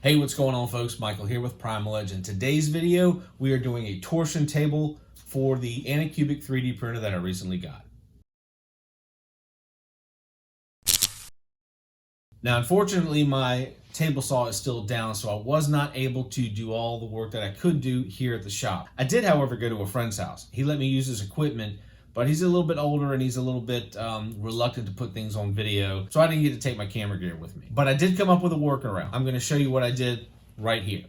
Hey, what's going on, folks? Michael here with Primal. In today's video, we are doing a torsion table for the Anycubic 3D printer that I recently got. Now, unfortunately, my table saw is still down, so I was not able to do all the work that I could do here at the shop. I did, however, go to a friend's house. He let me use his equipment, but he's a little bit older and he's a little bit reluctant to put things on video, so I didn't get to take my camera gear with me. But I did come up with a workaround. I'm going to show you what I did right here.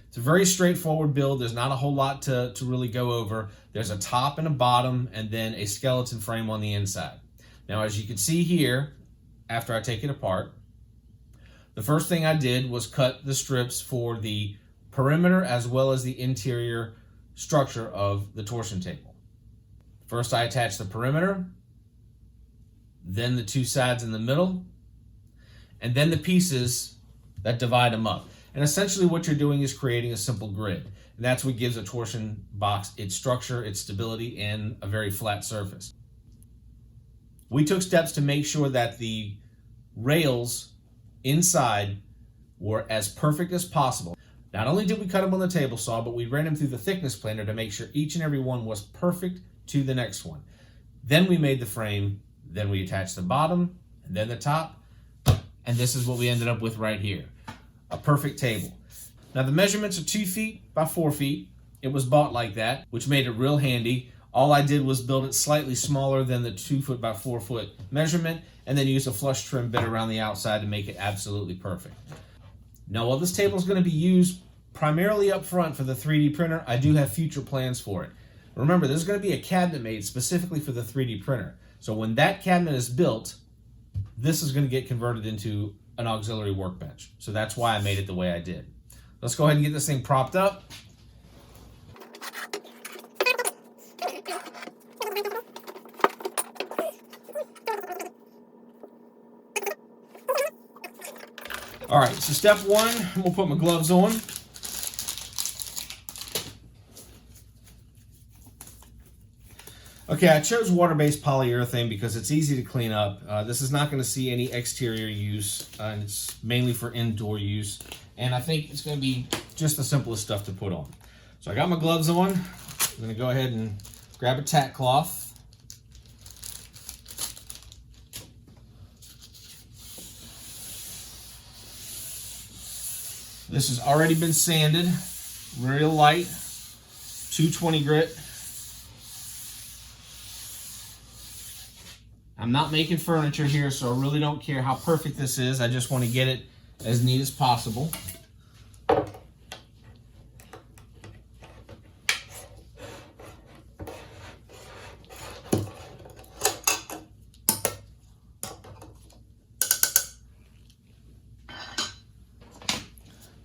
It's a very straightforward build. There's not a whole lot to really go over. There's a top and a bottom and then a skeleton frame on the inside. Now, as you can see here, after I take it apart, the first thing I did was cut the strips for the perimeter as well as the interior structure of the torsion table. First, I attached the perimeter, then the two sides in the middle, and then the pieces that divide them up. And essentially what you're doing is creating a simple grid. And that's what gives a torsion box its structure, its stability, and a very flat surface. We took steps to make sure that the rails inside were as perfect as possible. Not only did we cut them on the table saw, but we ran them through the thickness planer to make sure each and every one was perfect to the next one. Then we made the frame, then we attached the bottom, and then the top, and this is what we ended up with right here. A perfect table. Now the measurements are 2 feet by 4 feet. It was bought like that, which made it real handy. All I did was build it slightly smaller than the 2 foot by 4 foot measurement, and then use a flush trim bit around the outside to make it absolutely perfect. Now, while this table is going to be used primarily up front for the 3D printer, I do have future plans for it. Remember, there's going to be a cabinet made specifically for the 3D printer. So when that cabinet is built, this is going to get converted into an auxiliary workbench. So that's why I made it the way I did. Let's go ahead and get this thing propped up. All right, so step one, we'll put my gloves on. Okay, I chose water-based polyurethane because it's easy to clean up. This is not going to see any exterior use, and it's mainly for indoor use. And I think it's going to be just the simplest stuff to put on. So I got my gloves on. I'm going to go ahead and grab a tack cloth. This has already been sanded, real light, 220 grit. I'm not making furniture here, so I really don't care how perfect this is. I just want to get it as neat as possible.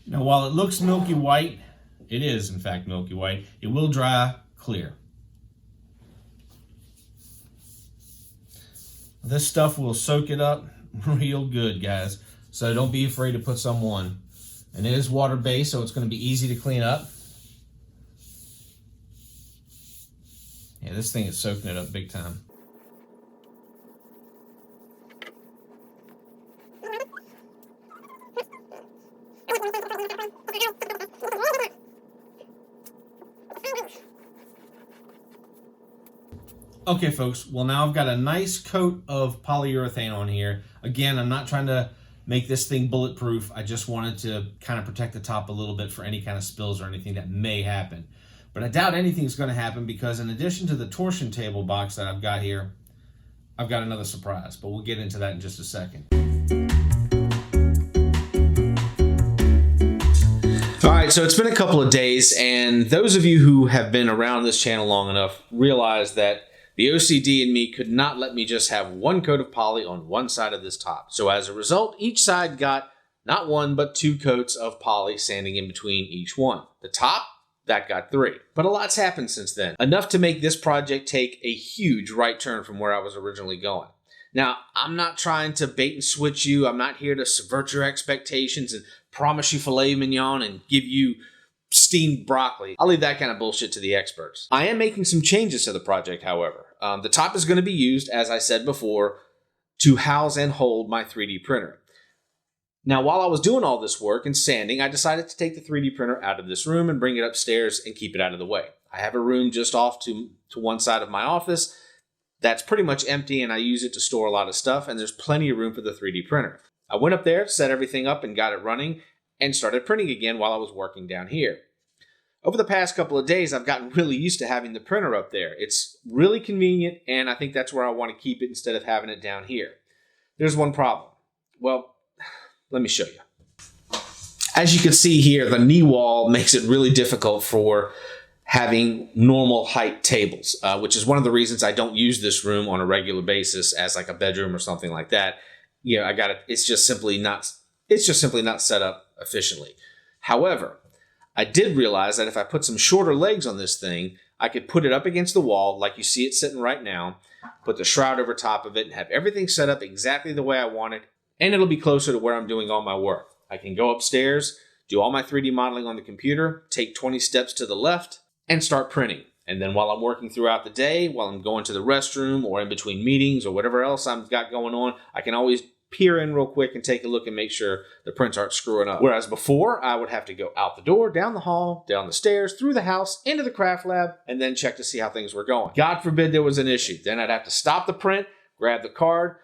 Now, while it looks milky white, it is in fact milky white, it will dry clear. This stuff will soak it up real good, guys. So don't be afraid to put some on. And it is water-based, so it's going to be easy to clean up. Yeah, this thing is soaking it up big time. Okay, folks, well now I've got a nice coat of polyurethane on here. Again, I'm not trying to make this thing bulletproof. I just wanted to kind of protect the top a little bit for any kind of spills or anything that may happen. But I doubt anything's going to happen because in addition to the torsion table box that I've got here, I've got another surprise, but we'll get into that in just a second. All right, so it's been a couple of days, and those of you who have been around this channel long enough realize that the OCD in me could not let me just have one coat of poly on one side of this top. So as a result, each side got not one, but 2 coats of poly sanding in between each one. The top, that got 3. But a lot's happened since then. Enough to make this project take a huge right turn from where I was originally going. Now, I'm not trying to bait and switch you. I'm not here to subvert your expectations and promise you filet mignon and give you steamed broccoli. I'll leave that kind of bullshit to the experts. I am making some changes to the project, however. The top is going to be used, as I said before, to house and hold my 3D printer. Now, while I was doing all this work and sanding, I decided to take the 3D printer out of this room and bring it upstairs and keep it out of the way. I have a room just off to one side of my office that's pretty much empty, and I use it to store a lot of stuff, and there's plenty of room for the 3D printer. I went up there, set everything up, and got it running, and started printing again while I was working down here. Over the past couple of days, I've gotten really used to having the printer up there. It's really convenient, and I think that's where I want to keep it instead of having it down here. There's one problem. Well, let me show you. As you can see here, the knee wall makes it really difficult for having normal height tables, which is one of the reasons I don't use this room on a regular basis as like a bedroom or something like that. You know, it's just simply not set up efficiently. However, I did realize that if I put some shorter legs on this thing, I could put it up against the wall like you see it sitting right now, put the shroud over top of it, and have everything set up exactly the way I want it, and it'll be closer to where I'm doing all my work. I can go upstairs, do all my 3D modeling on the computer, take 20 steps to the left, and start printing. And then while I'm working throughout the day, while I'm going to the restroom or in between meetings or whatever else I've got going on, I can always peer in real quick and take a look and make sure the prints aren't screwing up. Whereas before, I would have to go out the door, down the hall, down the stairs, through the house, into the craft lab, and then check to see how things were going. God forbid there was an issue. Then I'd have to stop the print, grab the card,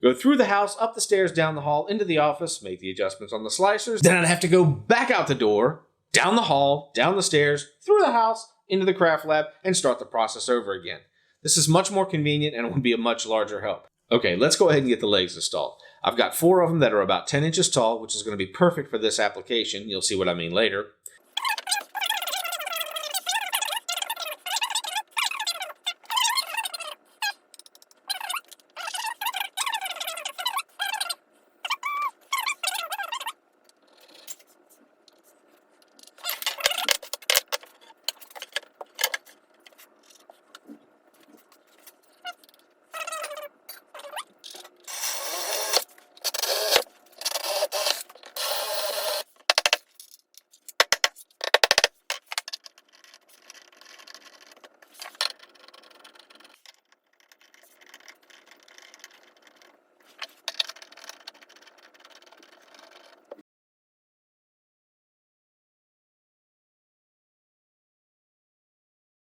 go through the house, up the stairs, down the hall, into the office, make the adjustments on the slicers. Then I'd have to go back out the door, down the hall, down the stairs, through the house, into the craft lab, and start the process over again. This is much more convenient and would be a much larger help. Okay, let's go ahead and get the legs installed. I've got 4 of them that are about 10 inches tall, which is going to be perfect for this application. You'll see what I mean later.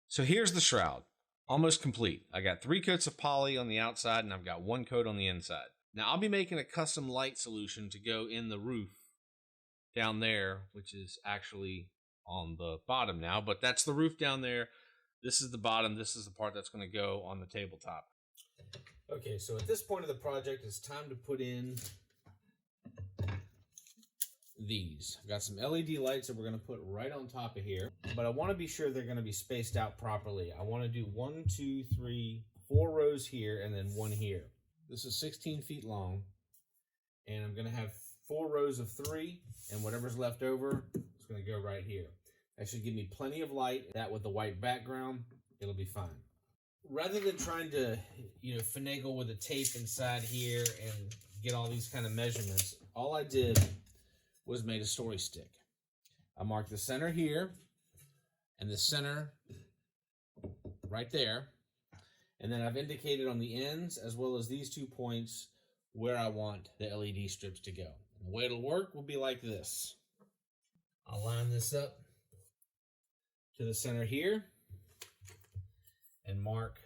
So here's the shroud, almost complete. I got 3 coats of poly on the outside and I've got 1 coat on the inside. Now I'll be making a custom light solution to go in the roof down there, which is actually on the bottom now, but that's the roof down there. This is the bottom. This is the part that's going to go on the tabletop. Okay, so at this point of the project, it's time to put in these. I've got some LED lights that we're going to put right on top of here, but I want to be sure they're going to be spaced out properly. I want to do 1, 2, 3, 4 rows here and then 1 here. This is 16 feet long, and I'm going to have 4 rows of 3, and whatever's left over is going to go right here. That should give me plenty of light. That with the white background, it'll be fine. Rather than trying to, finagle with the tape inside here and get all these kind of measurements, all I did was made a story stick. I marked the center here and the center right there. And then I've indicated on the ends as well as these 2 points where I want the LED strips to go. And the way it'll work will be like this. I'll line this up to the center here and mark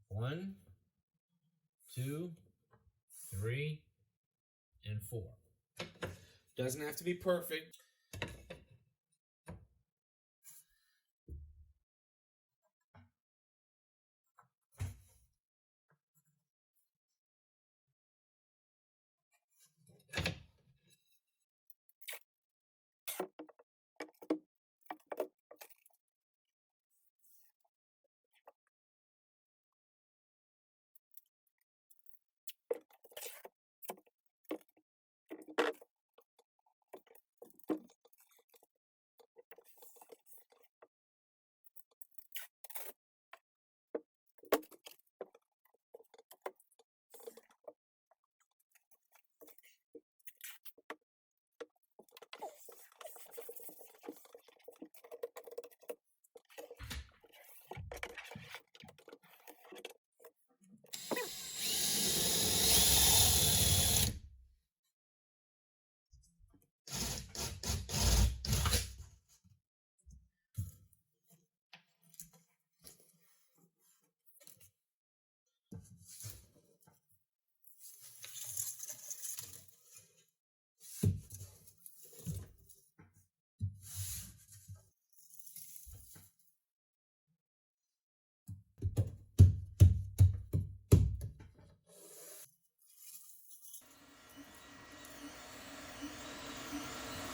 1, 2, 3, and 4. Doesn't have to be perfect.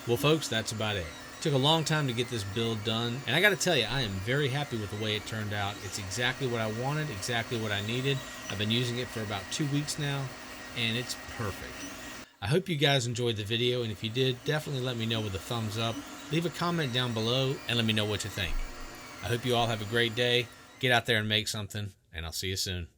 Well, folks, that's about it. Took a long time to get this build done, and I gotta tell you, I am very happy with the way it turned out. It's exactly what I wanted, exactly what I needed. I've been using it for about 2 weeks now, and it's perfect. I hope you guys enjoyed the video, and if you did, definitely let me know with a thumbs up. Leave a comment down below, and let me know what you think. I hope you all have a great day. Get out there and make something, and I'll see you soon.